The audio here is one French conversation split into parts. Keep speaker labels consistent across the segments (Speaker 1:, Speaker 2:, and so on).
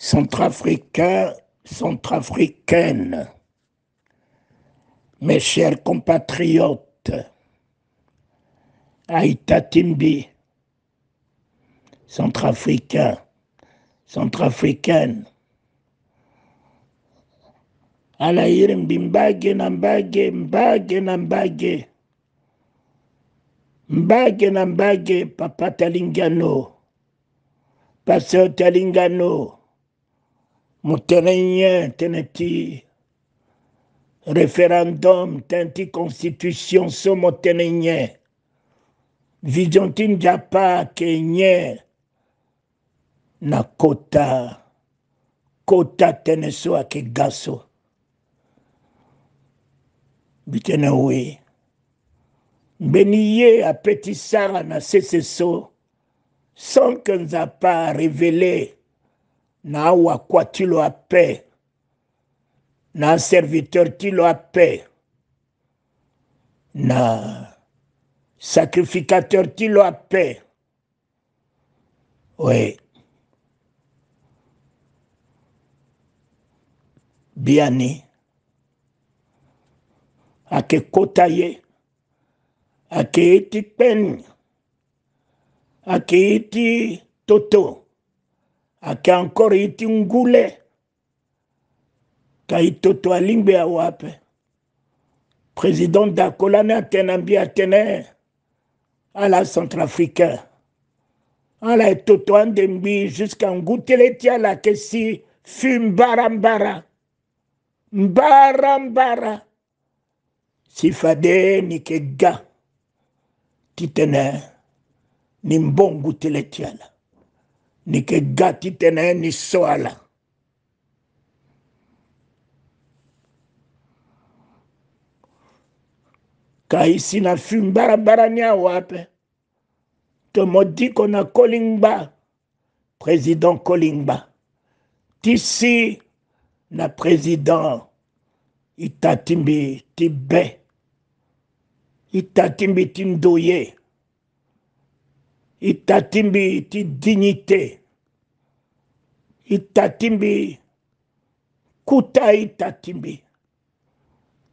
Speaker 1: Centrafricains, centrafricaines, mes chers compatriotes, Aïta-Timbi, centrafricains, centrafricaines, Alaïr Mbimbage Nambage, Mbage Nambage, Mbage Nambage, Papa Talingano, Pasteur Talingano, Moutenenien, Teneti, référendum, Tenti constitution, Somotenenien, Visiontin Japa, Kenyen, na kota teneso ake gaso. Bitenewe. Beniye a petit Sarah na seseso, sans que nous a pas révélé na awa kwa tilo a paix, na serviteur tilo a paix, na sacrificateur tilo a paix. Oui. Biani. Ake kotaye. Ake iti pen. Ake iti toto. Ake encore iti ngule. Ka itoto alingbe awape. Président d'Akolane Atenambi Atene. À la Centrafricain. À la toto andembi jusqu'à Ngouteleti la kesi. Fume barambara. Mbarambara. Sifade ni kega. Titene. Ni mbongu teletiala. Ni kega titene ni soala. Ka ici na fume barambara ni awape. Te modi qu'on a Kolingba. Président Kolingba. Tisi na président Itatimbi Tibet. Itatimbi Tindoye. Itatimbi ti dignité. Itatimbi Kuta Itatimbi.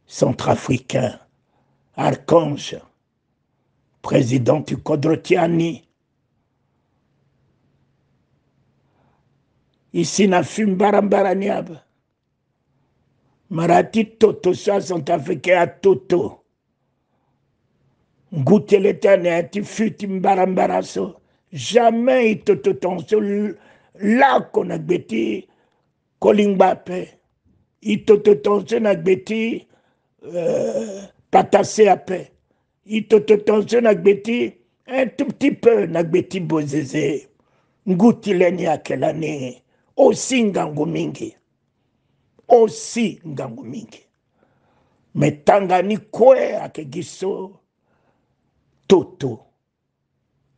Speaker 1: Centrafricain. Archange. Président du Kodrotiani. Ici na fume barambaraniab. Marati Toto soit centrafricain à Toto. Goûter l'éternel, futi mbarambaraso. Jamais il Toto tonso là qu'on a bêti Kolingbape. Il Toto tonso na bêti Patasse à paix. Il Toto tonso na bêti un tout petit peu na bêti Bozeze. Ngouti leni à quelle année? Aussi ngango mingi. Aussi ngango mingi. Mais tangani kwe akegiso Toto.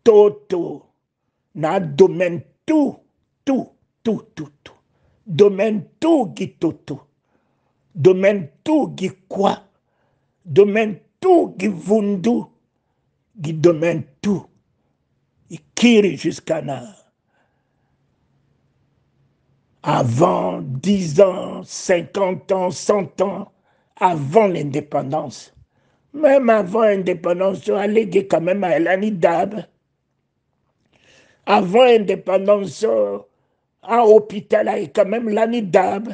Speaker 1: Toto. Na domaine tout. Domaine tout gi Toto. Domaine tout gi quoi? Domaine tout gi vundu. Gi domaine tout. Ikiri jusqu'à na. Avant 10 ans, 50 ans, 100 ans, avant l'indépendance. Même avant l'indépendance, on allait quand même à l'Anidab. Avant l'indépendance, à l'hôpital, il y a quand même l'Anidab.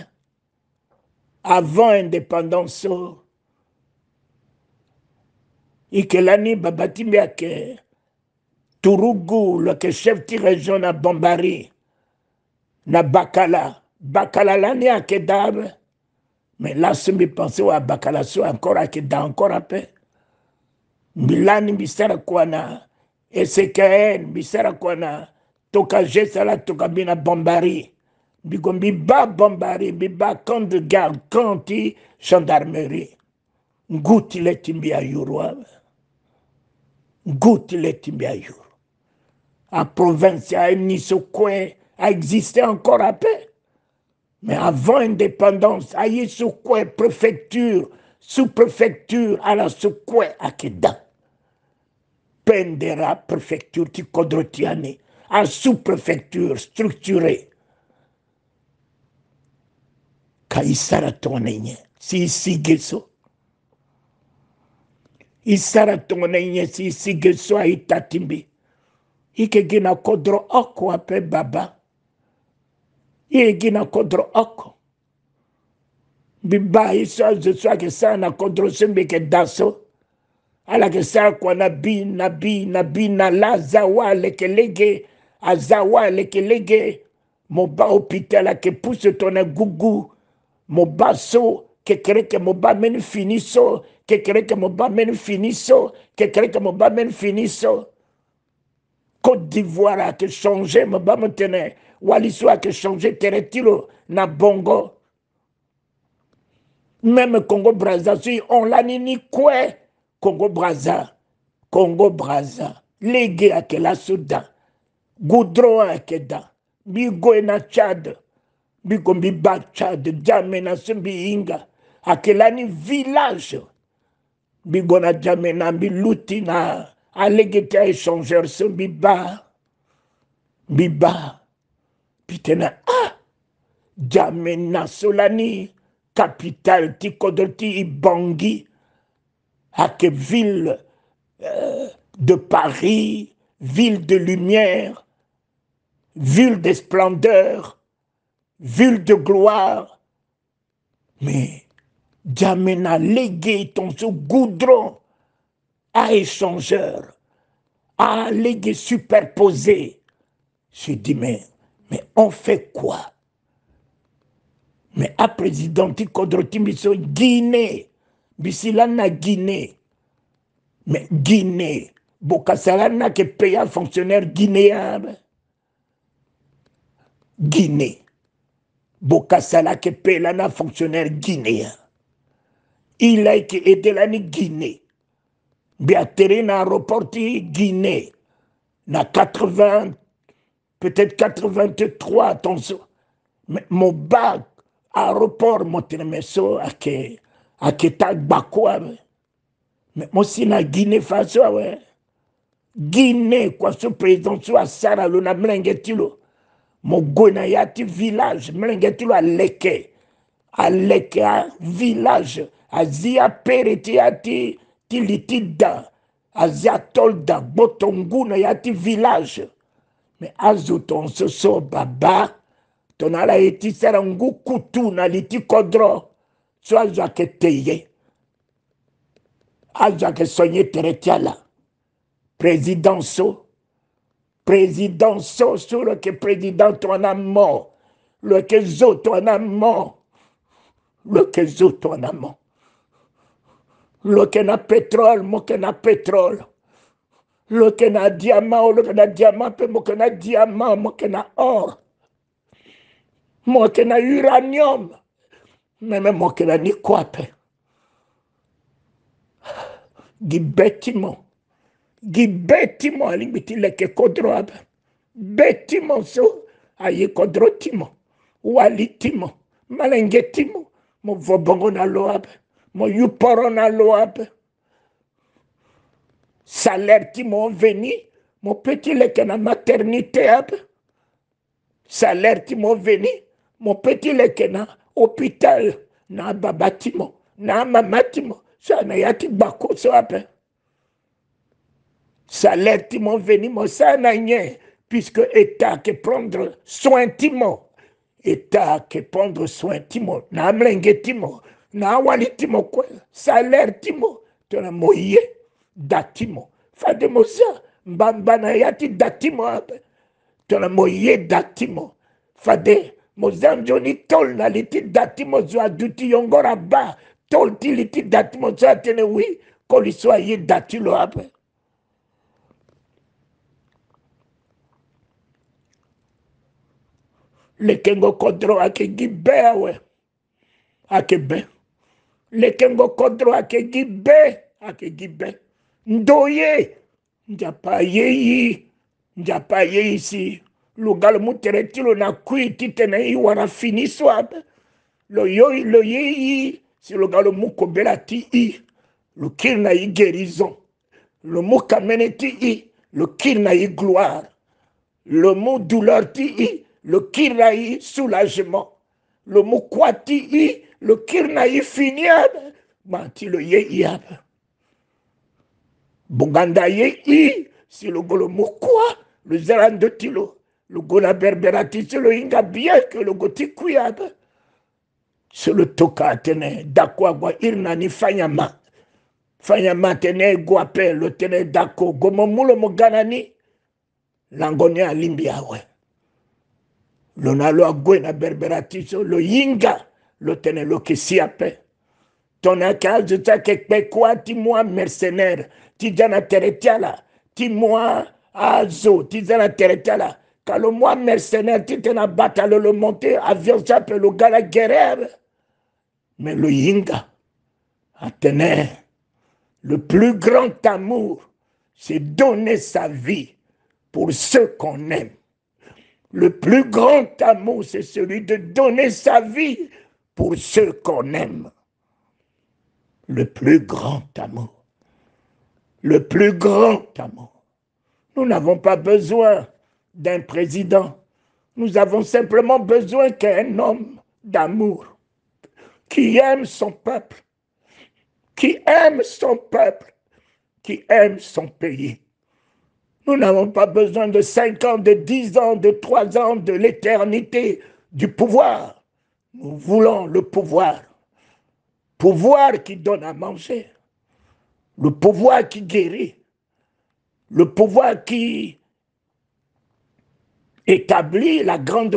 Speaker 1: Avant l'indépendance, il y a l'Ani Babatimiake, Tourougou, le chef de région à Bambari. Na Bakala. Bakala l'année à Kedab. Mais là, si je pense à Bakala, c'est encore à Kedab, encore à paix. Milani Bissara Kwana. SKN, Bissara Kwana. Toka Jesala, Toka Bina Bambari. Bigombi ba Bambari, biba camp de garde, camp gendarmerie. Ngouti le timbi à Yurwa. Ngouti le timbi à Yurwa. À province, à Nisokwe, a existé encore à paix. Mais avant l'indépendance, à Yesokwe, préfecture, sous-préfecture, à la Sokwe, à Keda. Pendera, préfecture, Tikodrotiane, à sous-préfecture structurée. Kaisara tonenye si sigeso. Isara tonenye si sigeso aitatimbi. Ike gina kodro oko ape baba. Ike gina kodro oko. Biba iso je ke sana kodro sembe ke daso. Ala ke sa kwa nabi na lazawa lekelege. Azawa lekelege. Moba hôpital ke pousse ton gougou. Moba so que crée que moba men finisso, que crée que moba men finisso, que crée que moba men finisso. Côte d'Ivoire a que changé, moba maintenant. Waliso a que changé, teretilo na bongo. Même Congo Brazza, si on l'a ni quoi, Congo Brazza, légué à que la Soudan, goudron à que da, bigo na Tchad. Bikombi Tchad, Djamena Sembi Inga, Akelani village. Bigona Djamena, Biluti na, Allegeta échangeur Sembi Biba, Pitena, Djamena Solani, capitale Tikodoti Ibangi, Ake ville de Paris, ville de lumière, ville de splendeur, ville de gloire, mais Djamena légué ton sous goudron à échangeur, à légué superposé. Je dis, mais on fait quoi? Mais à président Tikodroti Miso, Guinée, Bissilana Guinée, mais Guinée, Bokasalana qui paye un fonctionnaire guinéen, Guinée. Bokasala qui paye un fonctionnaire guinéen. Il a été aidé la Guinée. Biatere na aéroport Guinée. Na 80, peut-être 83, attention. Mais mon bac, aéroport, mon télémesso, à Ketak Bakwa. Mais moi aussi, na Guinée, façon, ouais. Guinée, quoi, ce président, soit Sarah, l'on a mlengetilo. Mon Gonayati village, mlengetilo à Leke. À Leke, village. Azia pereti ati tilitida. Azia tolda, botonguna yati village. Mais azuton soso baba. Tonala eti sarangu kutu na liti kodro. So azwa ke teye. Azwa ke sonye teretiala. Président so le que président ton amant. Le que zo ton amant. Le que zo ton amant. Le que na pétrole, mo que na pétrole. Le que na diamant, le que na diamant, mo que na diamant, mo que na or. Mo que na uranium. Même mo que na ni kwape. Gi betimo, alimbiti leke kodro abe. Betimo so, aye kodro timo. Walitimo, malengetimo. Mo vobongo na lo abe. Mo yuporo na lo abe. Salaire qui m'ont venu, mon petit leke na maternité abe. Salaire qui m'ont venu, mon petit leke na hôpital na babatimo, na mamatimo. Ça na yati bako so abe. Salaire qui m'ont venu, mon ça na nye, puisque État qui prendre soin timo. État qui prendre soin timo, na mlenge timo, na wali timo kwe, salaire timo, tona moye, datimo. Fade moza, mbambana yati datimo abe, tona moye datimo. Fade, mozanjo ni tol na liti datimo zwa duti yongora ba, tol ti liti datimo zwa tene wi, koliswa ye datilo abe. Le kengo kodro ake gibe awe. Ake be. Le kengo kodro ake gibe. Ake gibe. Ndoye. Njapa yeyi. Njapa yeyi si. Lugal muteretilo na kui titene iwana finiso abe. Lo yeyi. Si lugal mukobela ti i. Le kir na yi guérison. Le mot kamene ti i. Le kir na yi gloire. Le mot douleur ti i. Le kiraï soulagement, le Mukwati i, le Kirnaï finiab, Mati le Yeyab. Boganda i, si le Golo Mukwa, le Zeran de Tilo, le Gola Berberati, c'est le Inga bien que le Goti Kuyab. C'est le Toka Atene, Dakwagwa Irnani Fanyama. Fanyama tene Guape, le tene Dako, Gomomulo Moganani, Langone Alimbia, ouais. Le Nalo Agwena Berberati, le Yinga, le tene lo Kesiape. Ton akal, je t'ai quelque quoi, dis-moi mercenaire, ti dana teretiala, dis-moi azo, ti dana teretiala. Quand le moi mercenaire, tu t'en as battu le monter, avion s'appelle le gala guerrier. Mais le Yinga, Athénée, le plus grand amour, c'est donner sa vie pour ceux qu'on aime. Le plus grand amour, c'est celui de donner sa vie pour ceux qu'on aime. Le plus grand amour. Le plus grand amour. Nous n'avons pas besoin d'un président. Nous avons simplement besoin qu'un homme d'amour qui aime son peuple, qui aime son peuple, qui aime son pays. Nous n'avons pas besoin de 5 ans, de 10 ans, de 3 ans, de l'éternité du pouvoir. Nous voulons le pouvoir. Pouvoir qui donne à manger. Le pouvoir qui guérit. Le pouvoir qui établit la grande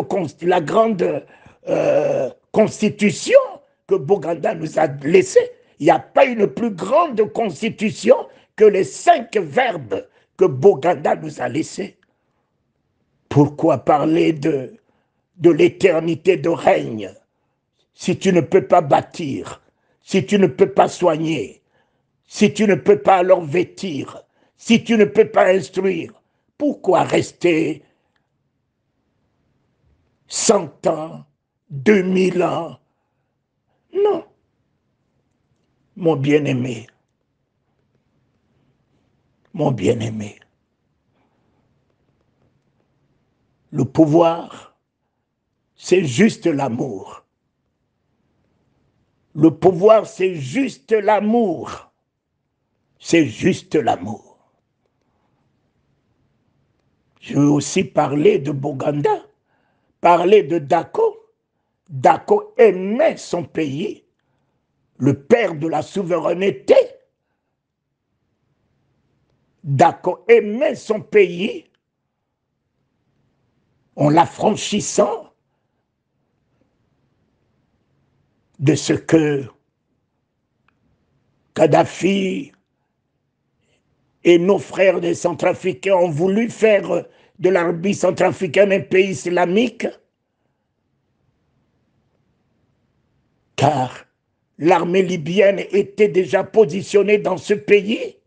Speaker 1: constitution que Boganda nous a laissée. Il n'y a pas une plus grande constitution que les 5 verbes que Boganda nous a laissés. Pourquoi parler de l'éternité de règne si tu ne peux pas bâtir, si tu ne peux pas soigner, si tu ne peux pas alors vêtir, si tu ne peux pas instruire? Pourquoi rester 100 ans, 2000 ans? Non. Mon bien-aimé, mon bien-aimé, le pouvoir, c'est juste l'amour. Le pouvoir, c'est juste l'amour. C'est juste l'amour. Je veux aussi parler de Boganda, parler de Dako. Dako aimait son pays, le père de la souveraineté. Dako aimait son pays en l'affranchissant de ce que Kadhafi et nos frères des Centrafricains ont voulu faire de l'Arabie centrafricaine un pays islamique, car l'armée libyenne était déjà positionnée dans ce pays.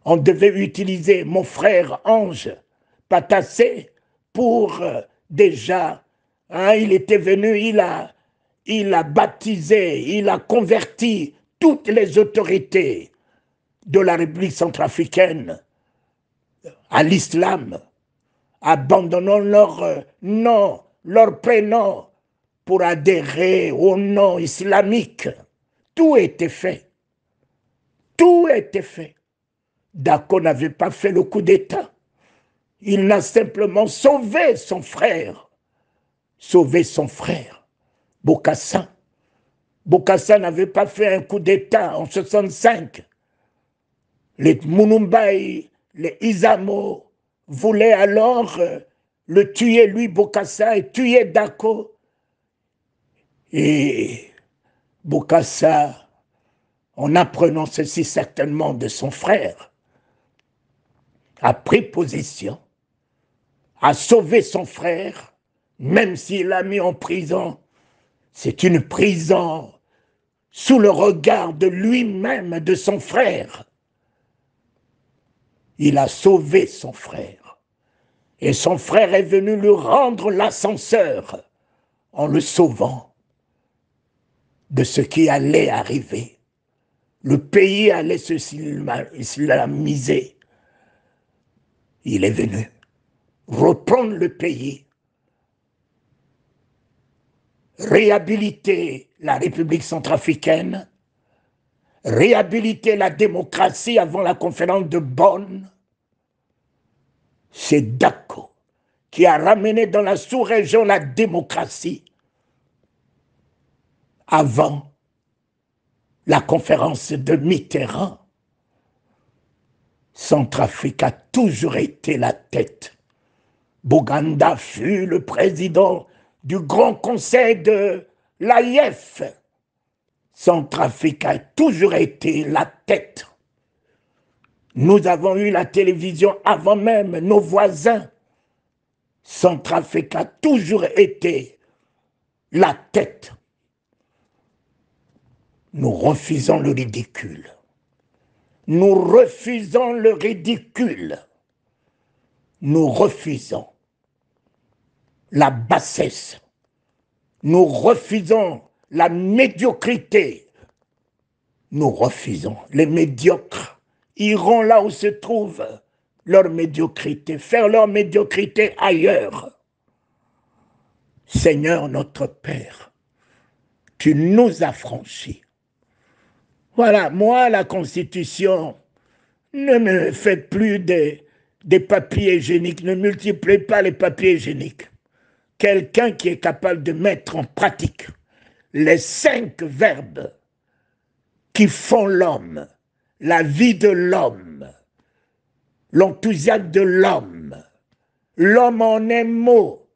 Speaker 1: On devait utiliser mon frère Ange Patassé pour déjà, il était venu, il a baptisé, il a converti toutes les autorités de la République centrafricaine à l'islam, abandonnant leur nom, leur prénom pour adhérer au nom islamique. Tout était fait. Tout était fait. Dako n'avait pas fait le coup d'État. Il n'a simplement sauvé son frère. Sauvé son frère, Bokassa. Bokassa n'avait pas fait un coup d'État en 1965. Les Munumbai, les Isamo voulaient alors le tuer, lui, Bokassa, et tuer Dako. Et Bokassa, en apprenant ceci certainement de son frère, a pris position, a sauvé son frère, même s'il l'a mis en prison. C'est une prison sous le regard de lui-même, de son frère. Il a sauvé son frère. Et son frère est venu lui rendre l'ascenseur en le sauvant de ce qui allait arriver. Le pays allait se islamiser. Il est venu reprendre le pays réhabiliter la République centrafricaine, réhabiliter la démocratie avant la conférence de Bonn. C'est Dako qui a ramené dans la sous-région la démocratie avant la conférence de Mitterrand. Centrafrique a toujours été la tête. Boganda fut le président du Grand Conseil de l'AIF. Centrafrique a toujours été la tête. Nous avons eu la télévision avant même nos voisins. Centrafrique a toujours été la tête. Nous refusons le ridicule. Nous refusons le ridicule. Nous refusons la bassesse. Nous refusons la médiocrité. Nous refusons. Les médiocres iront là où se trouve leur médiocrité, faire leur médiocrité ailleurs. Seigneur notre Père, tu nous as franchis. Voilà, moi, la Constitution, ne me faites plus des papiers hygiéniques, ne multipliez pas les papiers hygiéniques. Quelqu'un qui est capable de mettre en pratique les 5 verbes qui font l'homme, la vie de l'homme, l'enthousiasme de l'homme, l'homme en un mot,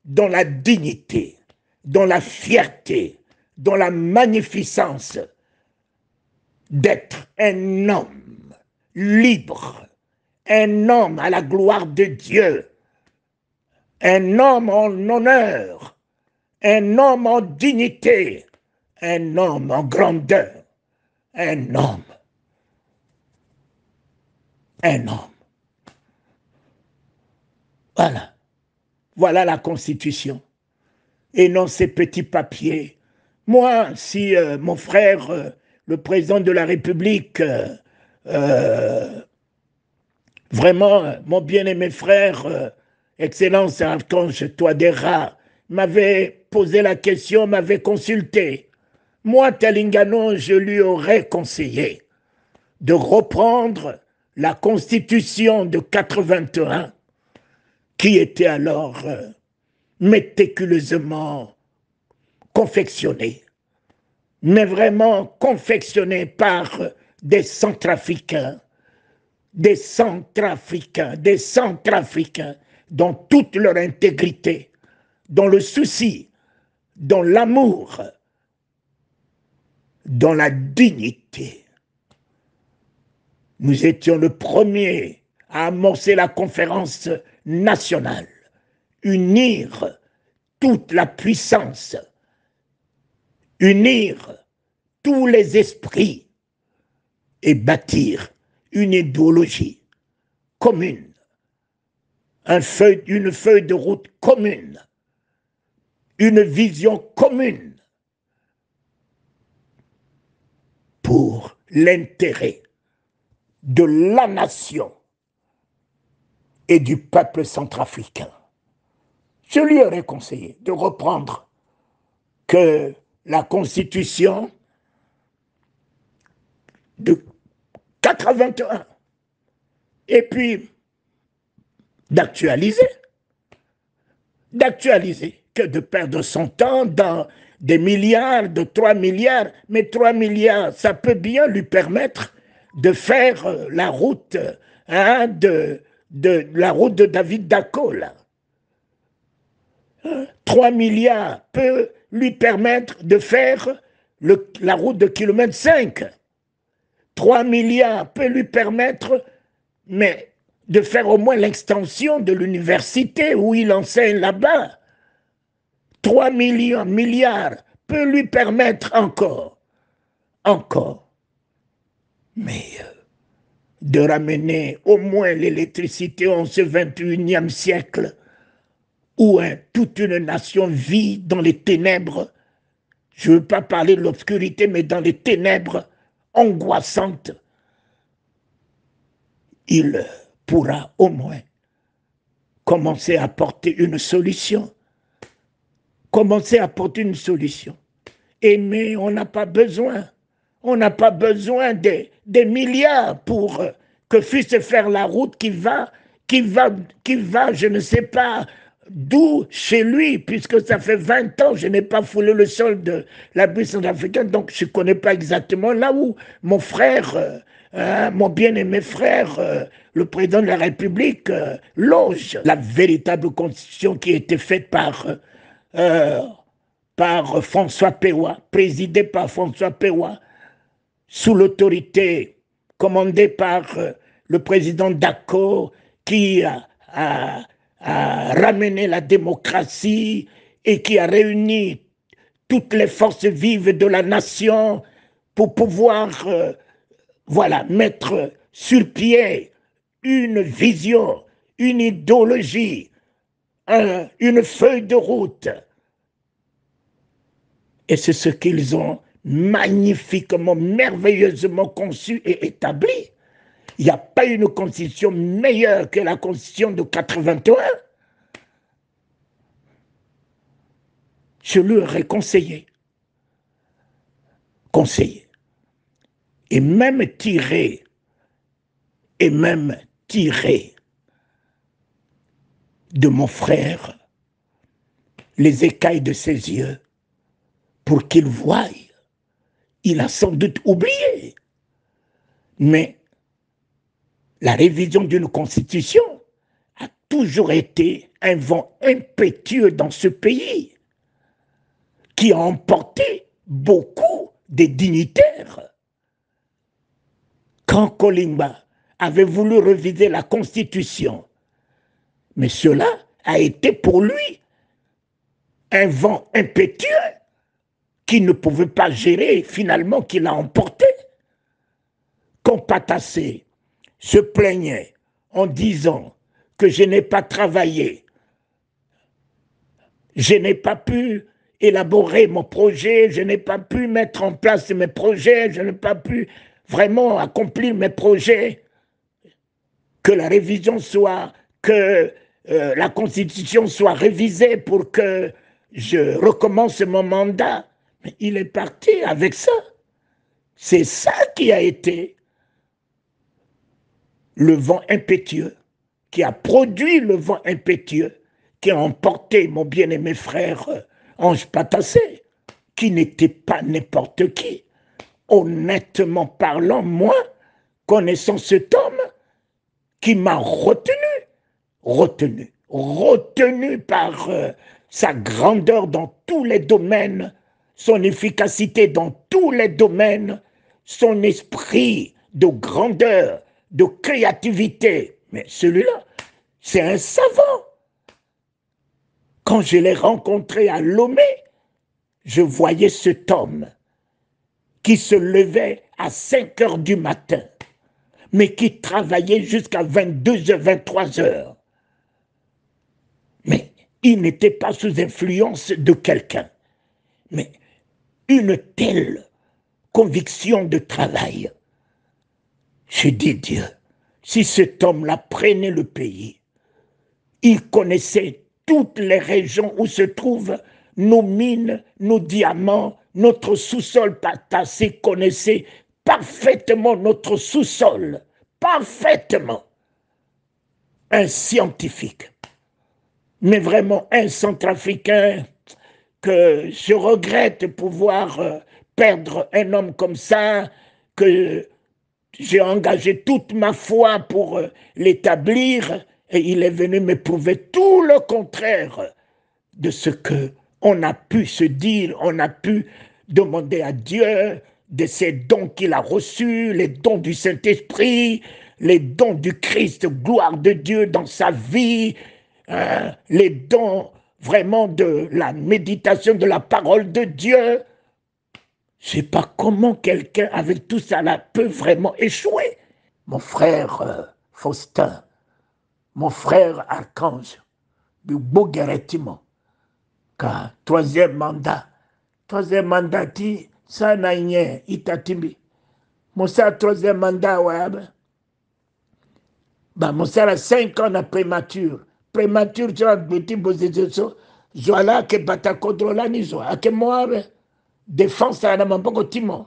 Speaker 1: dans la dignité, dans la fierté, dans la magnificence d'être un homme libre, un homme à la gloire de Dieu, un homme en honneur, un homme en dignité, un homme en grandeur, un homme. Voilà. Voilà la Constitution. Et non ces petits papiers. Moi, si mon frère, le président de la République, vraiment, mon bien-aimé frère, Excellence Archange Touadéra, m'avait posé la question, m'avait consulté. Moi, Talingano, je lui aurais conseillé de reprendre la Constitution de 81, qui était alors méticuleusement confectionnée, mais vraiment confectionnée par des Centrafricains, dans toute leur intégrité, dans le souci, dans l'amour, dans la dignité. Nous étions le premier à amorcer la conférence nationale, unir toute la puissance, unir tous les esprits et bâtir une idéologie commune, une feuille de route commune, une vision commune pour l'intérêt de la nation et du peuple centrafricain. Je lui aurais conseillé de reprendre que la Constitution de 81 et puis d'actualiser, que de perdre son temps dans des milliards, de 3 milliards, mais 3 milliards, ça peut bien lui permettre de faire la route, la route de David Dako, là. 3 milliards peut lui permettre de faire la route de kilomètre 5. 3 milliards peut lui permettre, mais de faire au moins l'extension de l'université où il enseigne là-bas. 3 milliards peut lui permettre encore, mais de ramener au moins l'électricité en ce 21e siècle où toute une nation vit dans les ténèbres. Je ne veux pas parler de l'obscurité, mais dans les ténèbres angoissantes. Il pourra au moins commencer à apporter une solution commencer à apporter une solution. Et mais on n'a pas besoin. On n'a pas besoin des milliards pour que puisse faire la route qui va, je ne sais pas d'où chez lui, puisque ça fait 20 ans, je n'ai pas foulé le sol de la puissance africaine, donc je ne connais pas exactement là où mon frère, mon bien-aimé frère, le président de la République, loge. La véritable constitution qui a été faite par François Pérois, présidée par François Pérois, sous l'autorité commandée par le président Dako, qui a ramené la démocratie et qui a réuni toutes les forces vives de la nation pour pouvoir voilà, mettre sur pied une vision, une idéologie, une feuille de route. Et c'est ce qu'ils ont magnifiquement, merveilleusement conçu et établi. Il n'y a pas une constitution meilleure que la constitution de 81. Je leur ai conseillé. Et même tiré de mon frère les écailles de ses yeux pour qu'il voie. Il a sans doute oublié. Mais la révision d'une constitution a toujours été un vent impétueux dans ce pays qui a emporté beaucoup de dignitaires. Quand Kolimba avait voulu réviser la constitution, mais cela a été pour lui un vent impétueux qu'il ne pouvait pas gérer, finalement qu'il a emporté. Quand Patassé se plaignait en disant que je n'ai pas travaillé, je n'ai pas pu élaborer mon projet, je n'ai pas pu mettre en place mes projets, je n'ai pas pu vraiment accomplir mes projets, que la révision soit, que la Constitution soit révisée pour que je recommence mon mandat. Mais il est parti avec ça. C'est ça qui a été le vent impétueux, qui a produit le vent impétueux, qui a emporté mon bien-aimé frère Ange Patassé, qui n'était pas n'importe qui. Honnêtement parlant, moi, connaissant cet homme, qui m'a retenu par sa grandeur dans tous les domaines, son efficacité dans tous les domaines, son esprit de grandeur, de créativité. Mais celui-là, c'est un savant. Quand je l'ai rencontré à Lomé, je voyais cet homme qui se levait à 5 heures du matin, mais qui travaillait jusqu'à 22h, 23h. Mais il n'était pas sous influence de quelqu'un. Mais une telle conviction de travail. Je dis Dieu, si cet homme-là prenait le pays, il connaissait toutes les régions où se trouvent nos mines, nos diamants, notre sous-sol Patassé connaissait parfaitement notre sous-sol, parfaitement. Un scientifique, mais vraiment un centrafricain que je regrette pouvoir perdre un homme comme ça, que j'ai engagé toute ma foi pour l'établir, et il est venu me prouver tout le contraire de ce qu'on a pu se dire, on a pu demander à Dieu de ces dons qu'il a reçus, les dons du Saint-Esprit, les dons du Christ, gloire de Dieu dans sa vie, les dons vraiment de la méditation de la parole de Dieu. Je ne sais pas comment quelqu'un avec tout ça là peut vraiment échouer. Mon frère Faustin, mon frère Archange, du Bogueretimo, car troisième mandat qui ça n'a rien, itatimbi. Mon ça troisième mandat, ouais, bah mon ça a 5 ans de prémature. Prémature, tu as petit Zoala ke bata kodrolani zo. Ake moabe. Défense à la mamboko timo.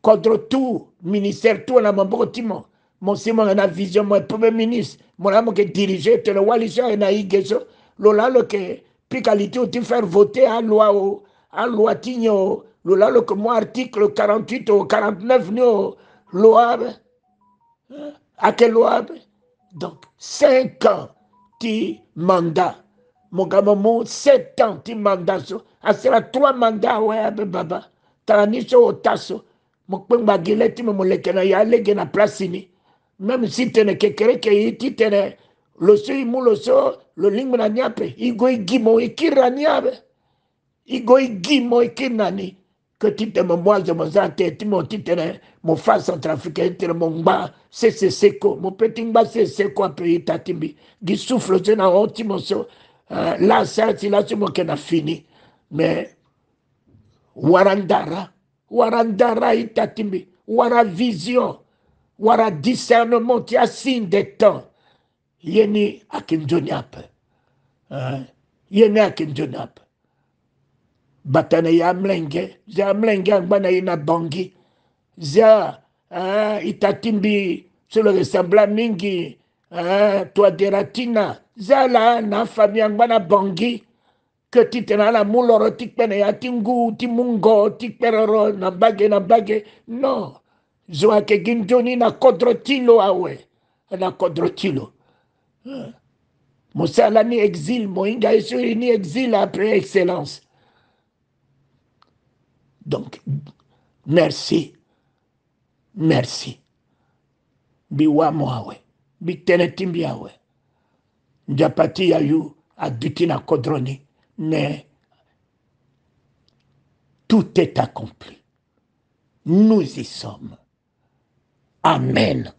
Speaker 1: Contre tout ministère, tout à la mamboko timo. Mon simon a vision, mon premier ministre. Mon amo que diriger, te le walisha et naïgeso. Lola le que picalité ou faire voter à loi tigno. Lola le que moi article 48 ou 49 no loi. À quelle loi? Donc 5 ans ti mandat. Mon gars, 7 ans ti mandat. Asera 3 mandats ouais baba. Taraniso otaso. Mon pemba gileti mo lekena ya lege na place ni. Même si tene kekere ke iti tene lo so imu lo so lo lingmu na nyape. Igo igimo ikira nyabe. Igo igimo ikinani. Que tu te me moi, je me sens tu mon titre, mon face centrafricain, mon bas, c'est seco, mon petit bas, c'est seco, pays tatimbi, qui souffle, c'est un petit morceau. Là, ça, c'est là, c'est moi qui a fini. Mais, warandara, warandara, itatimbi, wara vision, wara discernement, tu as signe des temps. Yeni akim jonyap. Yeni akim jonyap. Batana ya mlenge, za mlenge angbana ina bangi, za itatimbi solo resembla mingi, toa deratina, za la na fami angbana bangi, que titena la muloro tikpene ya tingu, timungo, tikperoro, na bage, non. Zoa ke ginjoni na kodrotilo awe, na kodrotilo. Mosala ni exil, moinga isu ni exil après excellence. Donc, merci. Merci. Biwa moawe. Bitene timbiawe. Njapati yayu adutina kodroni. Mais tout est accompli. Nous y sommes. Amen.